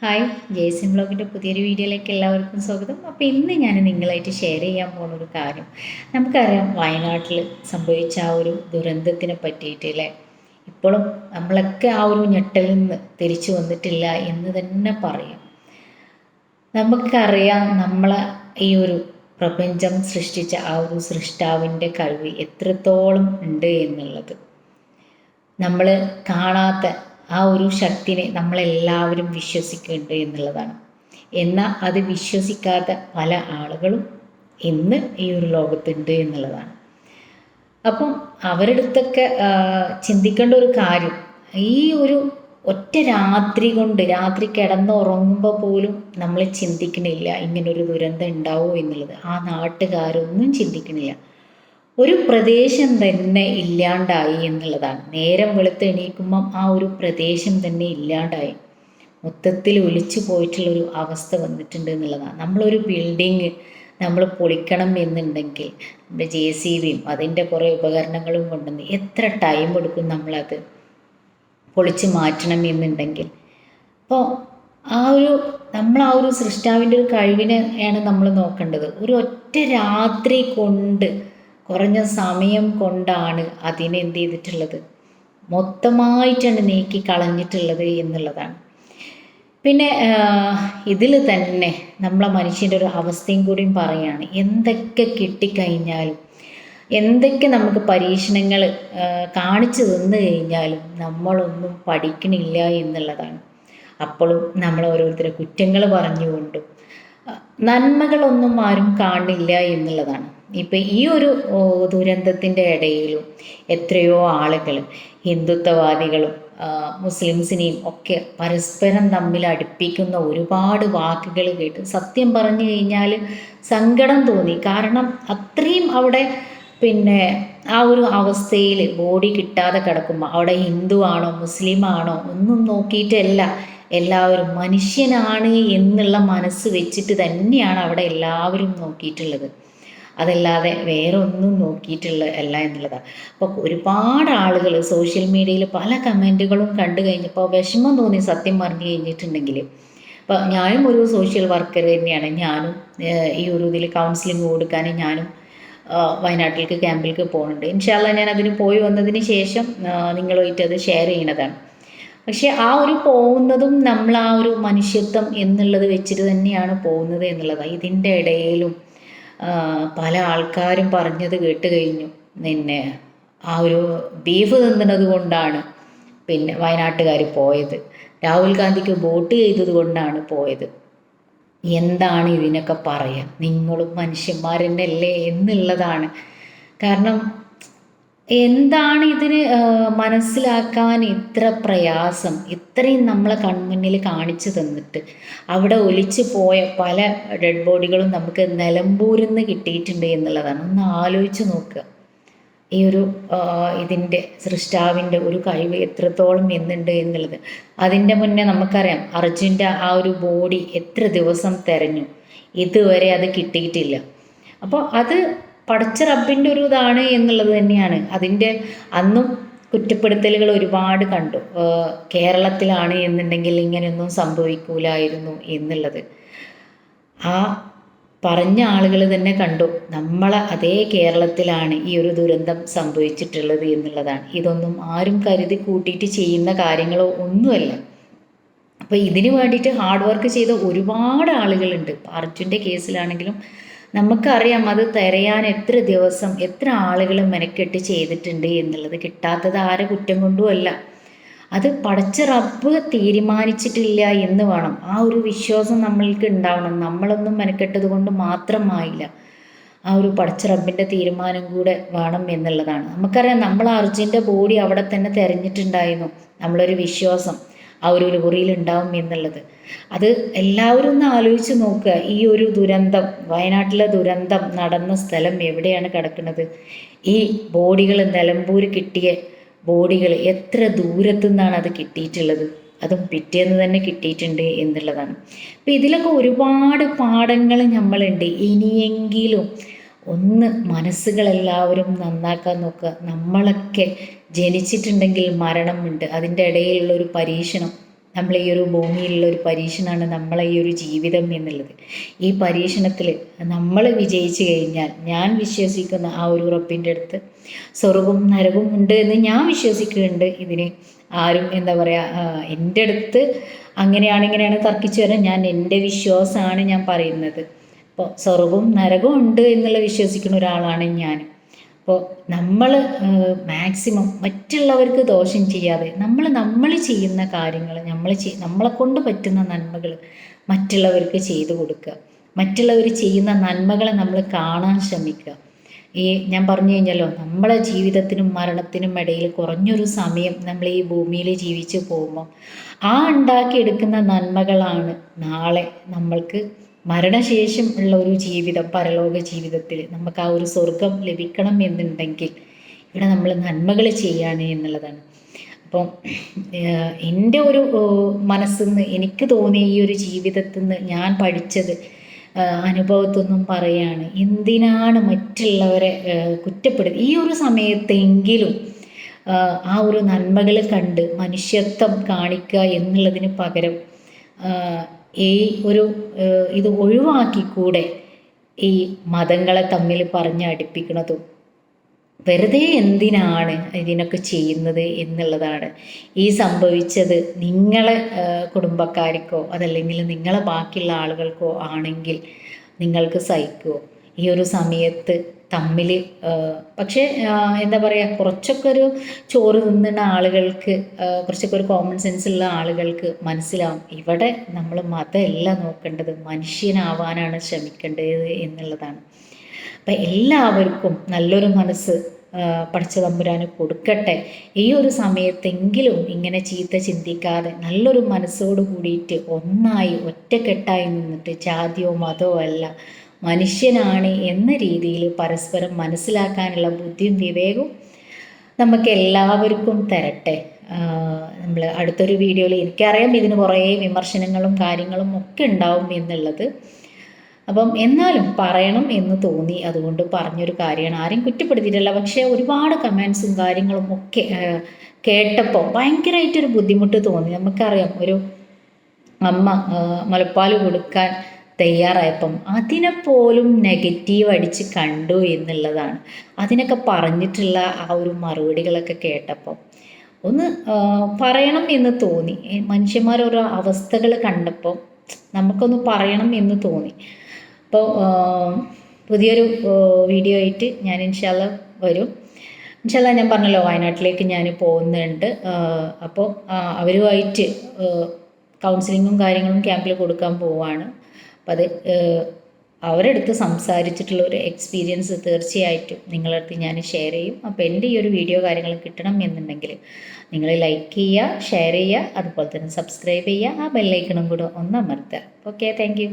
Hi, ജേസിൻ ബ്ലോഗിൻ്റെ പുതിയൊരു വീഡിയോയിലേക്ക് എല്ലാവർക്കും സ്വാഗതം. അപ്പോൾ ഇന്ന് ഞാൻ നിങ്ങളായിട്ട് ഷെയർ ചെയ്യാൻ പോകുന്ന ഒരു കാര്യം, നമുക്കറിയാം വയനാട്ടിൽ സംഭവിച്ച ആ ഒരു ദുരന്തത്തിനെ പറ്റിയിട്ട് അല്ലേ. ഇപ്പോഴും നമ്മളൊക്കെ ആ ഒരു ഞെട്ടലിൽ നിന്ന് തിരിച്ചു വന്നിട്ടില്ല എന്ന് തന്നെ പറയാം. നമുക്കറിയാം നമ്മളെ ഈ ഒരു പ്രപഞ്ചം സൃഷ്ടിച്ച ആ ഒരു സൃഷ്ടാവിൻ്റെ കഴിവ് എത്രത്തോളം ഉണ്ട് എന്നുള്ളത്. നമ്മൾ കാണാത്ത ആ ഒരു ശക്തിനെ നമ്മളെല്ലാവരും വിശ്വസിക്കുന്നുണ്ട് എന്നുള്ളതാണ്. എന്നാൽ അത് വിശ്വസിക്കാത്ത പല ആളുകളും ഇന്ന് ഈ ഒരു ലോകത്തുണ്ട് എന്നുള്ളതാണ്. അപ്പം അവരടുത്തൊക്കെ ചിന്തിക്കേണ്ട ഒരു കാര്യം, ഈ ഒരു ഒറ്റ രാത്രി കൊണ്ട്, രാത്രി കിടന്നുറങ്ങുമ്പോൾ പോലും നമ്മൾ ചിന്തിക്കണില്ല ഇങ്ങനൊരു ദുരന്തം ഉണ്ടാവുമോ എന്നുള്ളത്. ആ നാട്ടുകാരൊന്നും ചിന്തിക്കണില്ല. ഒരു പ്രദേശം തന്നെ ഇല്ലാണ്ടായി എന്നുള്ളതാണ്. നേരം വെളുത്ത് എണീക്കുമ്പം ആ ഒരു പ്രദേശം തന്നെ ഇല്ലാണ്ടായി, മൊത്തത്തിൽ ഒലിച്ചു പോയിട്ടുള്ളൊരു അവസ്ഥ വന്നിട്ടുണ്ട് എന്നുള്ളതാണ്. നമ്മളൊരു ബിൽഡിങ് നമ്മൾ പൊളിക്കണം എന്നുണ്ടെങ്കിൽ JCBയും അതിൻ്റെ കുറേ ഉപകരണങ്ങളും കൊണ്ടുവന്ന് എത്ര ടൈം എടുക്കും നമ്മളത് പൊളിച്ച് മാറ്റണം എന്നുണ്ടെങ്കിൽ. അപ്പോൾ നമ്മൾ ആ ഒരു സൃഷ്ടാവിൻ്റെ ഒരു കഴിവിനെയാണ് നമ്മൾ നോക്കേണ്ടത്. ഒരു ഒറ്റ രാത്രി കൊണ്ട്, കുറഞ്ഞ സമയം കൊണ്ടാണ് അതിനെ എന്ത് ചെയ്തിട്ടുള്ളത്, മൊത്തമായിട്ടാണ് നീക്കി കളഞ്ഞിട്ടുള്ളത് എന്നുള്ളതാണ്. പിന്നെ ഇതിൽ തന്നെ നമ്മളെ മനുഷ്യൻ്റെ ഒരു അവസ്ഥയും കൂടിയും പറയുകയാണ്. എന്തൊക്കെ കിട്ടിക്കഴിഞ്ഞാലും, എന്തൊക്കെ നമുക്ക് പരീക്ഷണങ്ങൾ കാണിച്ചു തന്നു കഴിഞ്ഞാലും നമ്മളൊന്നും പഠിക്കണില്ല എന്നുള്ളതാണ്. അപ്പോഴും നമ്മൾ ഓരോരുത്തരെ കുറ്റങ്ങൾ പറഞ്ഞുകൊണ്ടും നന്മകളൊന്നും ആരും കാണില്ല എന്നുള്ളതാണ്. ഇപ്പം ഈ ഒരു ദുരന്തത്തിൻ്റെ ഇടയിലും എത്രയോ ആളുകൾ, ഹിന്ദുത്വവാദികളും മുസ്ലിംസിനെയും ഒക്കെ പരസ്പരം തമ്മിൽ അടുപ്പിക്കുന്ന ഒരുപാട് വാക്കുകൾ കേട്ട് സത്യം പറഞ്ഞു കഴിഞ്ഞാൽ സങ്കടം തോന്നി. കാരണം അത്രയും അവിടെ ആ ഒരു അവസ്ഥയിൽ ബോഡി കിട്ടാതെ കിടക്കുമ്പോൾ അവിടെ ഹിന്ദു ആണോ മുസ്ലിം ആണോ ഒന്നും നോക്കിയിട്ടല്ല, എല്ലാവരും മനുഷ്യനാണ് എന്നുള്ള മനസ്സ് വെച്ചിട്ട് തന്നെയാണ് അവിടെ എല്ലാവരും നോക്കിയിട്ടുള്ളത്. അതല്ലാതെ വേറെ ഒന്നും അല്ല എന്നുള്ളതാണ്. അപ്പോൾ ഒരുപാട് ആളുകൾ സോഷ്യൽ മീഡിയയിൽ പല കമൻറ്റുകളും കണ്ടു കഴിഞ്ഞപ്പോൾ വിഷമം തോന്നി സത്യം പറഞ്ഞു കഴിഞ്ഞിട്ടുണ്ടെങ്കിൽ. അപ്പോൾ ഞാനും ഒരു സോഷ്യൽ വർക്കർ തന്നെയാണ്. ഞാനും ഈ ഒരു ഇതിൽ കൗൺസിലിംഗ് കൊടുക്കാൻ ഞാനും വയനാട്ടിലേക്ക് ക്യാമ്പിലേക്ക് പോകുന്നുണ്ട്. ഇൻഷാ അല്ലാഹ് ഞാൻ അതിന് പോയി വന്നതിന് ശേഷം നിങ്ങളുമായിട്ട് അത് ഷെയർ ചെയ്യണതാണ്. പക്ഷെ ആ ഒരു പോകുന്നതും നമ്മൾ ആ ഒരു മനുഷ്യത്വം എന്നുള്ളത് വെച്ചിട്ട് തന്നെയാണ് പോകുന്നത് എന്നുള്ളതാണ്. ഇതിൻ്റെ ഇടയിലും പല ആൾക്കാരും പറഞ്ഞത് കേട്ട് കഴിഞ്ഞു, ആ ഒരു ബീഫ് തിന്നുന്നത് കൊണ്ടാണ് വയനാട്ടുകാർ പോയത്, രാഹുൽ ഗാന്ധിക്ക് വോട്ട് ചെയ്തത് കൊണ്ടാണ് പോയത്. എന്താണ് ഇതിനൊക്കെ പറയുക, നിങ്ങളും മനുഷ്യന്മാർ തന്നെയല്ലേ എന്നുള്ളതാണ്. കാരണം എന്താണ് ഇതിന് മനസ്സിലാക്കാൻ ഇത്ര പ്രയാസം, ഇത്രയും നമ്മളെ കൺമുന്നിൽ കാണിച്ചു തന്നിട്ട് അവിടെ ഒലിച്ചു പോയ പല ഡെഡ് ബോഡികളും നമുക്ക് നിലമ്പൂരിൽ നിന്ന് കിട്ടിയിട്ടുണ്ട് എന്നുള്ളതാണ്. ഒന്ന് ആലോചിച്ച് നോക്കുക. ഈ ഒരു ഇതിൻ്റെ സൃഷ്ടാവിൻ്റെ ഒരു കഴിവ് എത്രത്തോളം എന്നുണ്ട് എന്നുള്ളത്. അതിൻ്റെ മുന്നേ നമുക്കറിയാം അർജുൻ്റെ ആ ഒരു ബോഡി എത്ര ദിവസം തെരഞ്ഞു, ഇതുവരെ അത് കിട്ടിയിട്ടില്ല. അപ്പോൾ അത് പടച്ച റബ്ബിൻ്റെ ഒരു ഇതാണ് എന്നുള്ളത് തന്നെയാണ്. അതിൻ്റെ അന്നും കുറ്റപ്പെടുത്തലുകൾ ഒരുപാട് കണ്ടു. കേരളത്തിലാണ് എന്നുണ്ടെങ്കിൽ ഇങ്ങനെയൊന്നും സംഭവിക്കൂലായിരുന്നു എന്നുള്ളത് ആ പറഞ്ഞ ആളുകൾ തന്നെ കണ്ടു. നമ്മളെ അതേ കേരളത്തിലാണ് ഈ ഒരു ദുരന്തം സംഭവിച്ചിട്ടുള്ളത് എന്നുള്ളതാണ്. ഇതൊന്നും ആരും കരുതി കൂട്ടിയിട്ട് ചെയ്യുന്ന കാര്യങ്ങളോ ഒന്നുമല്ല. അപ്പോൾ ഇതിന് വേണ്ടിയിട്ട് ഹാർഡ് വർക്ക് ചെയ്ത ഒരുപാട് ആളുകളുണ്ട്. അർജുൻ്റെ കേസിലാണെങ്കിലും നമുക്കറിയാം അത് തിരയാൻ എത്ര ദിവസം എത്ര ആളുകൾ മെനക്കെട്ട് ചെയ്തിട്ടുണ്ട് എന്നുള്ളത്. കിട്ടാത്തത് ആരെ കുറ്റം കൊണ്ടുമല്ല, അത് പടച്ച റബ്ബ് തീരുമാനിച്ചിട്ടില്ല എന്ന് വേണം. ആ ഒരു വിശ്വാസം നമ്മൾക്ക് ഉണ്ടാവണം. നമ്മളൊന്നും മെനക്കെട്ടത് കൊണ്ട് മാത്രമായില്ല, ആ ഒരു പടച്ച റബ്ബിൻ്റെ തീരുമാനം കൂടെ വേണം എന്നുള്ളതാണ്. നമുക്കറിയാം നമ്മൾ അർജുൻ്റെ ബോഡി അവിടെ തന്നെ തിരഞ്ഞിട്ടുണ്ടായിരുന്നു, നമ്മളൊരു വിശ്വാസം ആ ഒരു ലോറിയിൽ ഉണ്ടാവും എന്നുള്ളത്. അത് എല്ലാവരും ഒന്ന് ആലോചിച്ച് നോക്കുക. ഈ ഒരു ദുരന്തം, വയനാട്ടിലെ ദുരന്തം നടന്ന സ്ഥലം എവിടെയാണ് കിടക്കുന്നത്? ഈ ബോഡികൾ നിലമ്പൂർ കിട്ടിയ ബോഡികൾ എത്ര ദൂരത്തു നിന്നാണ് അത് കിട്ടിയിട്ടുള്ളത്, അതും പിറ്റേന്ന് തന്നെ കിട്ടിയിട്ടുണ്ട് എന്നുള്ളതാണ്. അപ്പം ഇതിലൊക്കെ ഒരുപാട് പാഠങ്ങൾ നമ്മളുണ്ട്. ഇനിയെങ്കിലും ഒന്ന് മനസ്സുകളെല്ലാവരും നന്നാക്കാൻ നോക്കുക. നമ്മളൊക്കെ ജനിച്ചിട്ടുണ്ടെങ്കിൽ മരണമുണ്ട്, അതിൻ്റെ ഇടയിലുള്ളൊരു പരീക്ഷണം നമ്മൾ ഈ ഒരു ഭൂമിയിലുള്ള ഒരു പരീക്ഷണമാണ് നമ്മളെ ഈ ഒരു ജീവിതം എന്നുള്ളത്. ഈ പരീക്ഷണത്തിൽ നമ്മൾ വിജയിച്ചു കഴിഞ്ഞാൽ ഞാൻ വിശ്വസിക്കുന്ന ആ ഒരു റബ്ബിൻ്റെ അടുത്ത് സ്വർഗവും നരകവും ഉണ്ട് എന്ന് ഞാൻ വിശ്വസിക്കുന്നുണ്ട്. ഇതിന് ആരും എന്താ പറയുക, എൻ്റെ അടുത്ത് അങ്ങനെയാണ് ഇങ്ങനെയാണ് തർക്കിച്ചു വരാൻ, ഞാൻ എൻ്റെ വിശ്വാസമാണ് ഞാൻ പറയുന്നത്. അപ്പോൾ സ്വർഗവും നരകവും ഉണ്ട് എന്നുള്ള വിശ്വസിക്കുന്ന ഒരാളാണ് ഞാൻ. അപ്പോൾ നമ്മൾ മാക്സിമം മറ്റുള്ളവർക്ക് ദോഷം ചെയ്യാതെ നമ്മൾ ചെയ്യുന്ന കാര്യങ്ങൾ, നമ്മളെ കൊണ്ട് പറ്റുന്ന നന്മകൾ മറ്റുള്ളവർക്ക് ചെയ്തു കൊടുക്കുക. മറ്റുള്ളവർ ചെയ്യുന്ന നന്മകളെ നമ്മൾ കാണാൻ ശ്രമിക്കുക. ഞാൻ പറഞ്ഞു കഴിഞ്ഞല്ലോ, നമ്മളെ ജീവിതത്തിനും മരണത്തിനും ഇടയിൽ കുറഞ്ഞൊരു സമയം നമ്മൾ ഈ ഭൂമിയിൽ ജീവിച്ചു പോകുമ്പോൾ ആ ഉണ്ടാക്കിയെടുക്കുന്ന നന്മകളാണ് നാളെ നമ്മൾക്ക് മരണശേഷം ഉള്ള ഒരു ജീവിതം, പരലോക ജീവിതത്തിൽ നമുക്ക് ആ ഒരു സ്വർഗം ലഭിക്കണം എന്നുണ്ടെങ്കിൽ ഇവിടെ നമ്മൾ നന്മകൾ ചെയ്യാണ് എന്നുള്ളതാണ്. അപ്പം എൻ്റെ ഒരു മനസ്സിൽ നിന്ന് എനിക്ക് തോന്നിയ ഈ ഒരു ജീവിതത്തിൽ നിന്ന് ഞാൻ പഠിച്ചത് അനുഭവത്തൊന്നും പറയാണ്, എന്തിനാണ് മറ്റുള്ളവരെ കുറ്റപ്പെടുത്തി ഈ ഒരു സമയത്തെങ്കിലും ആ ഒരു നന്മകൾ കണ്ട് മനുഷ്യത്വം കാണിക്കുക എന്നുള്ളതിന് പകരം ഈ ഒരു ഇത് ഒഴിവാക്കിക്കൂടെ ഈ മതങ്ങളെ തമ്മിൽ പറഞ്ഞ് അടുപ്പിക്കുന്നതും വെറുതെ എന്തിനാണ് ഇതിനൊക്കെ ചെയ്യുന്നത് എന്നുള്ളതാണ്. ഈ സംഭവിച്ചത് നിങ്ങളെ കുടുംബക്കാർക്കോ അതല്ലെങ്കിൽ നിങ്ങളെ ബാക്കിയുള്ള ആളുകൾക്കോ ആണെങ്കിൽ നിങ്ങൾക്ക് സഹിക്കുമോ? ഈ ഒരു സമയത്ത് തമ്മിൽ പക്ഷേ എന്താ പറയുക, കുറച്ചൊക്കെ ഒരു ചോറ് തിന്നുന്ന ആളുകൾക്ക്, കുറച്ചൊക്കെ ഒരു കോമൺ സെൻസ് ഉള്ള ആളുകൾക്ക് മനസ്സിലാവും ഇവിടെ നമ്മൾ മതമല്ല നോക്കേണ്ടത്, മനുഷ്യനാവാനാണ് ശ്രമിക്കേണ്ടത് എന്നുള്ളതാണ്. അപ്പം എല്ലാവർക്കും നല്ലൊരു മനസ്സ് പടച്ച തമ്പുരാന് കൊടുക്കട്ടെ. ഈ ഒരു സമയത്തെങ്കിലും ഇങ്ങനെ ചീത്ത ചിന്തിക്കാതെ നല്ലൊരു മനസ്സോട് കൂടിയിട്ട് ഒന്നായി ഒറ്റക്കെട്ടായി നിന്നിട്ട് ജാതിയോ മതമോ അല്ല, മനുഷ്യനാണ് എന്ന രീതിയിൽ പരസ്പരം മനസ്സിലാക്കാനുള്ള ബുദ്ധിയും വിവേകവും നമുക്ക് എല്ലാവർക്കും തരട്ടെ. നമ്മൾ അടുത്തൊരു വീഡിയോയിൽ, എനിക്കറിയാം ഇതിന് കുറേ വിമർശനങ്ങളും കാര്യങ്ങളും ഒക്കെ ഉണ്ടാവും എന്നുള്ളത്, അപ്പം എന്നാലും പറയണം എന്ന് തോന്നി, അതുകൊണ്ട് പറഞ്ഞൊരു കാര്യമാണ്. ആരും കുറ്റപ്പെടുത്തിയിട്ടില്ല. പക്ഷേ ഒരുപാട് കമൻസും കാര്യങ്ങളും ഒക്കെ കേട്ടപ്പോൾ ഭയങ്കരമായിട്ടൊരു ബുദ്ധിമുട്ട് തോന്നി. നമുക്കറിയാം, ഒരു അമ്മ മുലപ്പാൽ കൊടുക്കാൻ തയ്യാറായപ്പം അതിനെപ്പോലും നെഗറ്റീവ് അടിച്ച് കണ്ടു എന്നുള്ളതാണ്. അതിനൊക്കെ പറഞ്ഞിട്ടുള്ള ആ ഒരു മറുപടികളൊക്കെ കേട്ടപ്പം ഒന്ന് പറയണം എന്ന് തോന്നി. മനുഷ്യന്മാരോരോ അവസ്ഥകൾ കണ്ടപ്പോൾ നമുക്കൊന്ന് പറയണം എന്ന് തോന്നി. അപ്പോൾ പുതിയൊരു വീഡിയോ ആയിട്ട് ഞാൻ ഇൻഷാല്ല വരും. ഇൻഷാല്ല ഞാൻ പറഞ്ഞല്ലോ, വയനാട്ടിലേക്ക് ഞാൻ പോകുന്നുണ്ട്. അപ്പോൾ അവരുമായിട്ട് കൗൺസിലിങ്ങും കാര്യങ്ങളും ക്യാമ്പിൽ കൊടുക്കാൻ പോവുകയാണ്. അപ്പം അത് അവരെടുത്ത് സംസാരിച്ചിട്ടുള്ള ഒരു എക്സ്പീരിയൻസ് തീർച്ചയായിട്ടും നിങ്ങളടുത്ത് ഞാൻ ഷെയർ ചെയ്യും. അപ്പോൾ എൻ്റെ ഈ ഒരു വീഡിയോ കാര്യങ്ങൾ കിട്ടണം എന്നുണ്ടെങ്കിൽ നിങ്ങൾ ലൈക്ക് ചെയ്യുക, ഷെയർ ചെയ്യുക, അതുപോലെ തന്നെ സബ്സ്ക്രൈബ് ചെയ്യുക, ആ ബെല്ലൈക്കണും കൂടെ ഒന്ന് അമർത്തുക. Okay, thank you.